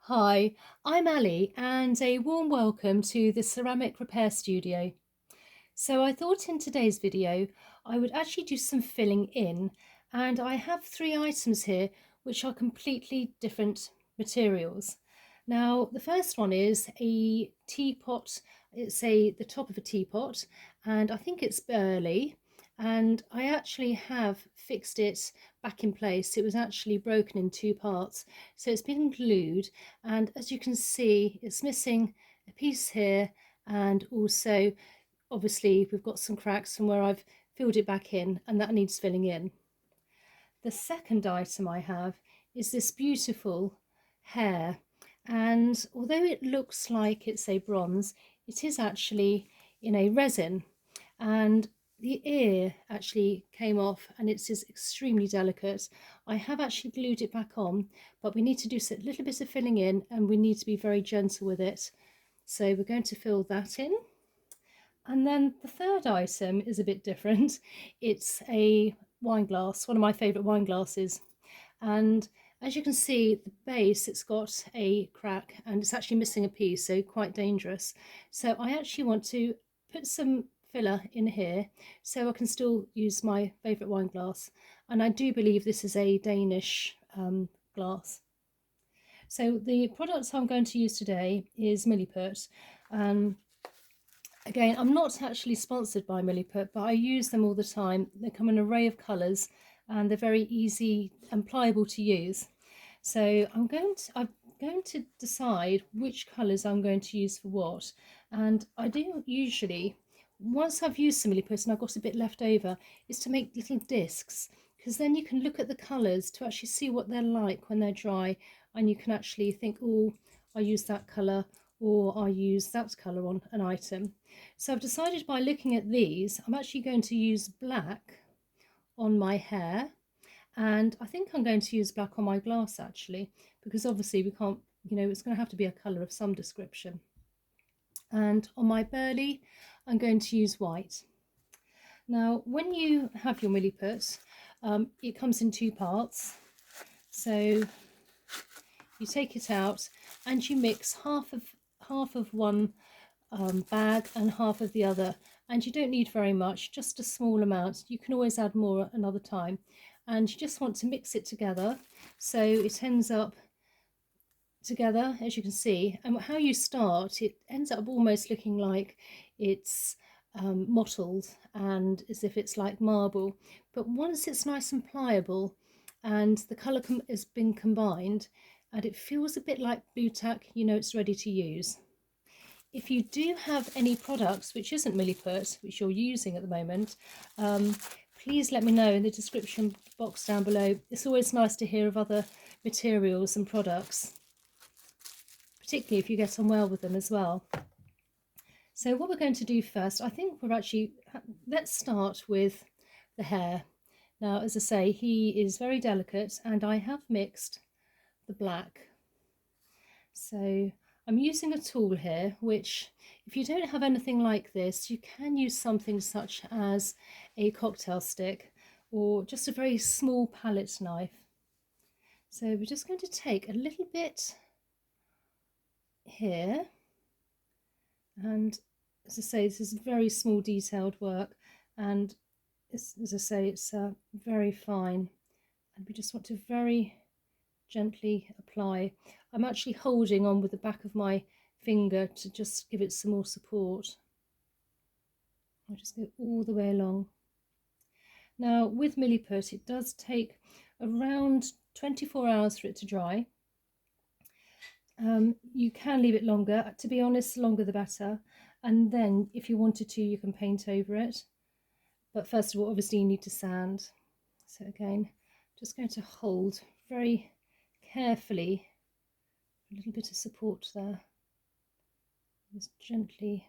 Hi, I'm Ali and a warm welcome to the Ceramic Repair Studio. So I thought in today's video I would actually do some filling in, and I have three items here which are completely different materials. Now the first one is a teapot. The top of a teapot, and I think it's burley, and I actually have fixed it back in place. It was actually broken in two parts, so it's been glued, and as you can see it's missing a piece here, and also obviously we've got some cracks from where I've filled it back in, and that needs filling in. The second item I have is this beautiful hair, and although it looks like it's a bronze, it is actually in a resin, and the ear actually came off and it's just extremely delicate. I have actually glued it back on, but we need to do a little bit of filling in and we need to be very gentle with it. So we're going to fill that in. And then the third item is a bit different. It's a wine glass, one of my favourite wine glasses. And as you can see, the base, it's got a crack and it's actually missing a piece, so quite dangerous. So I actually want to put some filler in here so I can still use my favourite wine glass. And I do believe this is a Danish glass. So the products I'm going to use today is Milliput. Again, I'm not actually sponsored by Milliput, but I use them all the time. They come in an array of colours and they're very easy and pliable to use. So I'm going to decide which colours I'm going to use for what. And I do usually, once I've used some Milliput and I've got a bit left over, is to make little discs, because then you can look at the colours to actually see what they're like when they're dry, and you can actually think, oh, I use that colour, or I use that colour on an item. So I've decided by looking at these, I'm actually going to use black on my hair, and I think I'm going to use black on my glass actually, because obviously we can't, it's going to have to be a colour of some description. And on my burley, I'm going to use white. Now, when you have your Milliput, it comes in two parts. So you take it out and you mix half of one bag and half of the other, and you don't need very much, just a small amount. You can always add more another time, and you just want to mix it together so it ends up together, as you can see. And how you start, it ends up almost looking like it's mottled and as if it's like marble, but once it's nice and pliable and the colour has been combined and it feels a bit like blue tack, it's ready to use. If you do have any products which isn't Milliput, which you're using at the moment, please let me know in the description box down below. It's always nice to hear of other materials and products, particularly if you get on well with them as well. So what we're going to do first, I think let's start with the hair. Now, as I say, he is very delicate and I have mixed the black. So I'm using a tool here, which if you don't have anything like this, you can use something such as a cocktail stick or just a very small palette knife. So we're just going to take a little bit here, and as I say, this is very small detailed work, and as I say, it's very fine, and we just want to very gently apply. I'm actually holding on with the back of my finger to just give it some more support. I'll just go all the way along. Now with Milliput, it does take around 24 hours for it to dry. You can leave it longer, to be honest, longer the better, and then if you wanted to, you can paint over it, but first of all obviously you need to sand. So again, just going to hold very carefully, a little bit of support there, just gently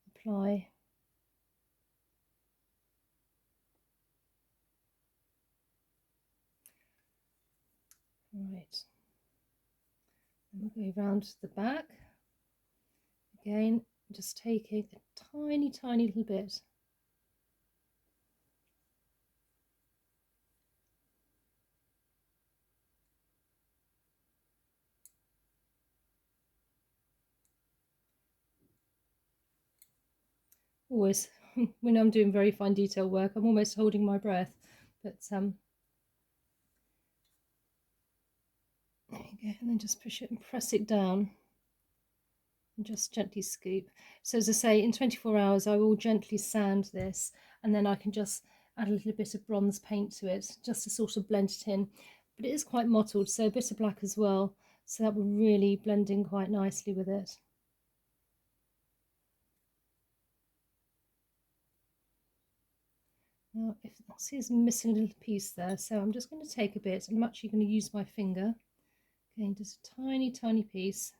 apply. Right, and we'll go around the back again, just taking a tiny little bit. always, when I'm doing very fine detail work, I'm almost holding my breath. But there you go, and then just push it and press it down and just gently scoop. So as I say, in 24 hours I will gently sand this, and then I can just add a little bit of bronze paint to it just to sort of blend it in. But it is quite mottled, so a bit of black as well, so that will really blend in quite nicely with it. Now, if I see it's missing a little piece there, so I'm just going to take a bit, and I'm actually going to use my finger. Okay, just a tiny, tiny piece.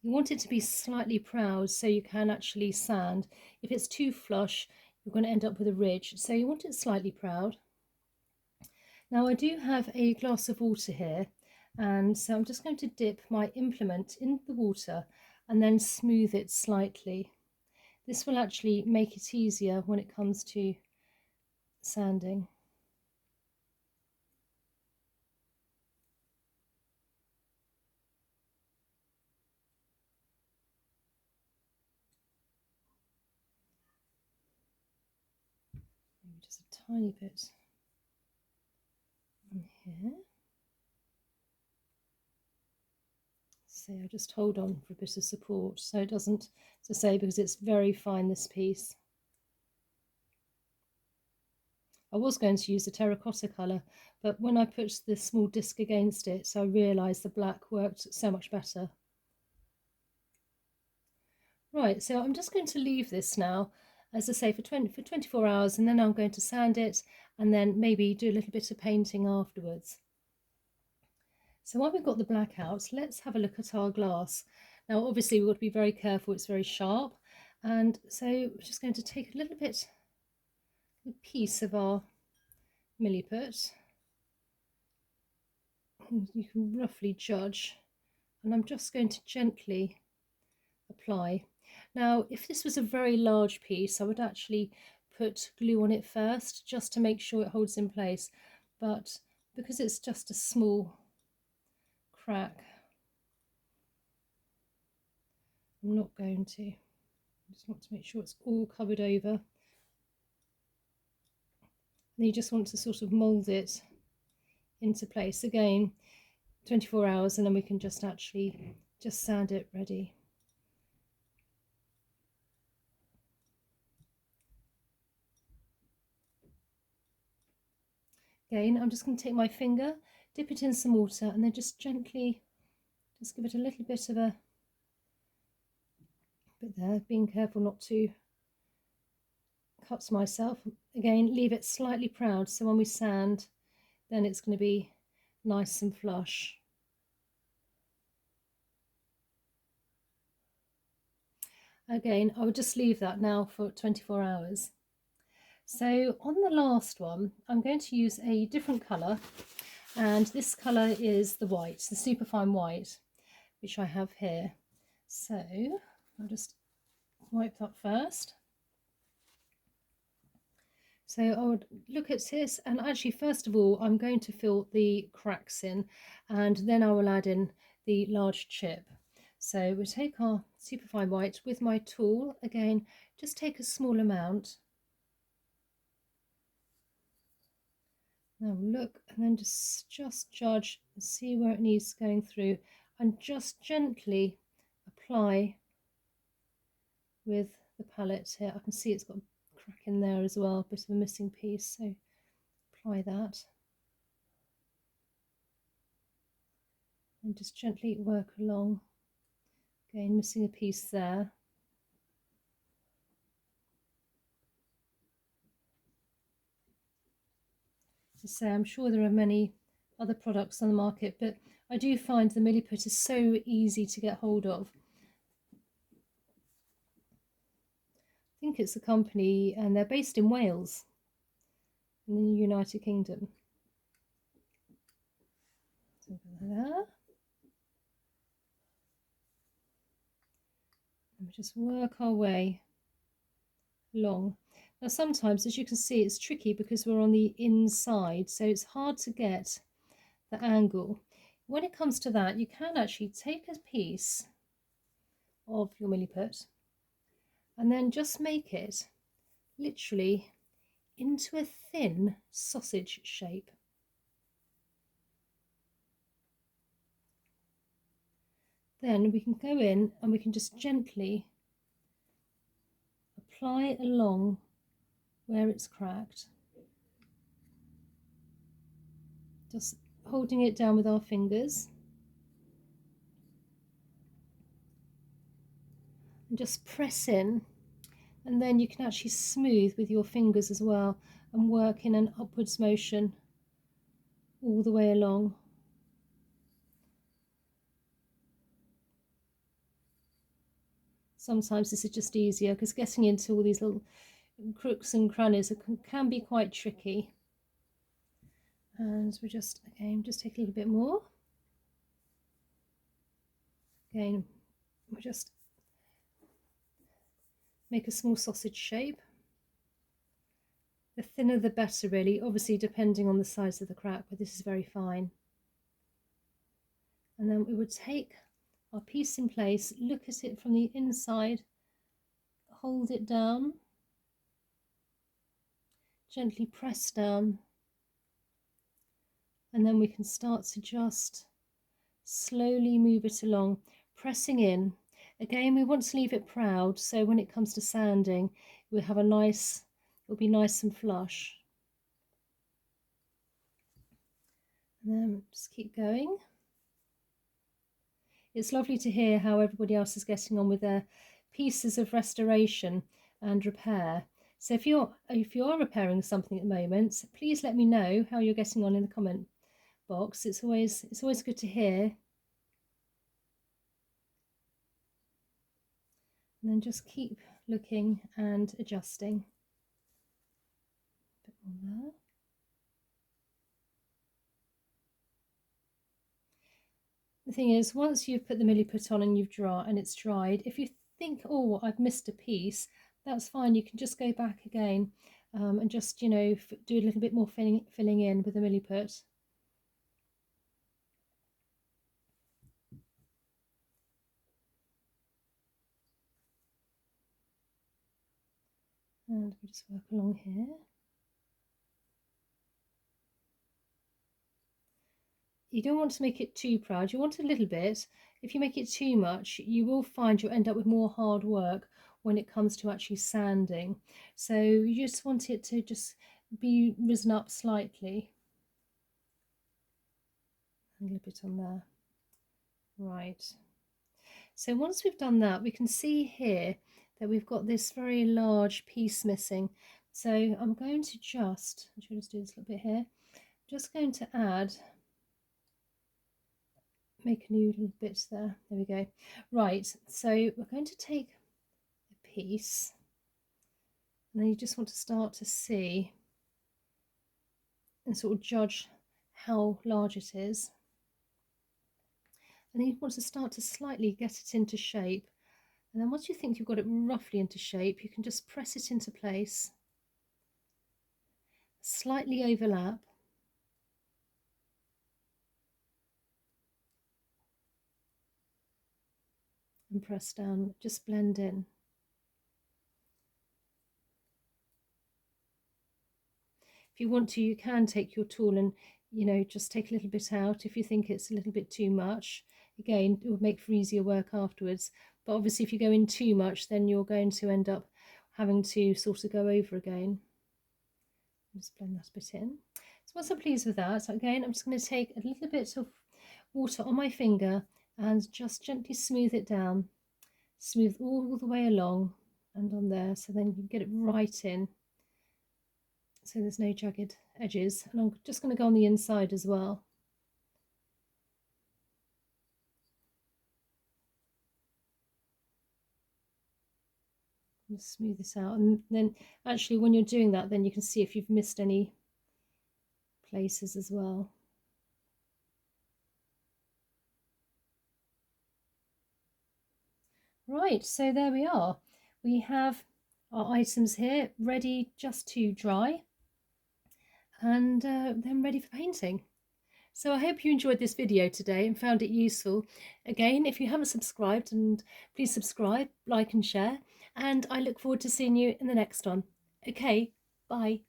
You want it to be slightly proud so you can actually sand. If it's too flush, you're going to end up with a ridge, so you want it slightly proud. Now I do have a glass of water here, and so I'm just going to dip my implement in the water and then smooth it slightly. This will actually make it easier when it comes to sanding. Maybe just a tiny bit in here. So I just hold on for a bit of support so it doesn't, as I say, because it's very fine, this piece. I was going to use a terracotta colour, but when I put the small disc against it, I realised the black worked so much better. Right, so I'm just going to leave this now, as I say, for 24 hours, and then I'm going to sand it and then maybe do a little bit of painting afterwards. So while we've got the black out, let's have a look at our glass. Now obviously we've got to be very careful, it's very sharp, and so we're just going to take a little bit, a piece of our Milliput, and you can roughly judge, and I'm just going to gently apply. Now if this was a very large piece, I would actually put glue on it first just to make sure it holds in place, but because it's just a small crack, I'm not going to. I just want to make sure it's all covered over. And you just want to sort of mould it into place. Again, 24 hours, and then we can just actually just sand it ready. Again, I'm just going to take my finger, dip it in some water, and then just gently just give it a little bit of a bit there, being careful not to cut myself. Again, leave it slightly proud, so when we sand, then it's going to be nice and flush. Again, I would just leave that now for 24 hours. So on the last one, I'm going to use a different colour, and this colour is the white, the superfine white, which I have here. So I'll just wipe that first. So I would look at this, and actually first of all I'm going to fill the cracks in, and then I will add in the large chip. So we'll take our superfine white with my tool. Again, just take a small amount. Now look, and then just judge and see where it needs going through, and just gently apply with the palette here. I can see it's got a crack in there as well, a bit of a missing piece, so apply that. And just gently work along. Again, missing a piece there. As I say, I'm sure there are many other products on the market, but I do find the Milliput is so easy to get hold of. I think it's a company, and they're based in Wales, in the United Kingdom. So there. And we just work our way along. Now sometimes, as you can see, it's tricky because we're on the inside, so it's hard to get the angle. When it comes to that, you can actually take a piece of your Milliput and then just make it literally into a thin sausage shape. Then we can go in and we can just gently apply along where it's cracked, just holding it down with our fingers and just press in, and then you can actually smooth with your fingers as well and work in an upwards motion all the way along. Sometimes this is just easier because getting into all these little crooks and crannies can be quite tricky. And we just, again, just take a little bit more. Again, we just make a small sausage shape. The thinner the better, really, obviously depending on the size of the crack, but this is very fine. And then we would take our piece in place, look at it from the inside, hold it down, gently press down, and then we can start to just slowly move it along, pressing in. Again, we want to leave it proud, so when it comes to sanding, we'll have a nice, it'll be nice and flush. And then just keep going. It's lovely to hear how everybody else is getting on with their pieces of restoration and repair. So if you are repairing something at the moment, please let me know how you're getting on in the comment box. It's always good to hear. And then just keep looking and adjusting. A bit more there. The thing is, once you've put the Milliput on and it's dried, if you think, oh, I've missed a piece, that's fine. You can just go back again and just, you know, do a little bit more filling in with the Milliput. And we just work along here. You don't want to make it too proud. You want a little bit. If you make it too much, you will find you'll end up with more hard work when it comes to actually sanding. So you just want it to just be risen up slightly. A little bit on there. Right. So once we've done that, we can see here that we've got this very large piece missing. So I'm going to just do this a little bit here. Just going to add, make a new little bit there. There we go. Right, so we're going to take a piece, and then you just want to start to see and sort of judge how large it is. And then you want to start to slightly get it into shape. And then once you think you've got it roughly into shape, you can just press it into place, slightly overlap, and press down, just blend in. If you want to, you can take your tool and, you know, just take a little bit out if you think it's a little bit too much. Again, it will make for easier work afterwards. But obviously if you go in too much, then you're going to end up having to sort of go over again. Just blend that a bit in. So once I'm pleased with that, again, I'm just going to take a little bit of water on my finger and just gently smooth it down. Smooth all the way along and on there, so then you can get it right in, so there's no jagged edges. And I'm just going to go on the inside as well. Just smooth this out, and then actually when you're doing that, then you can see if you've missed any places as well. Right, so there we are. We have our items here ready just to dry, and then ready for painting. So I hope you enjoyed this video today and found it useful. Again, if you haven't subscribed, and please subscribe, like and share, and I look forward to seeing you in the next one. Okay, bye.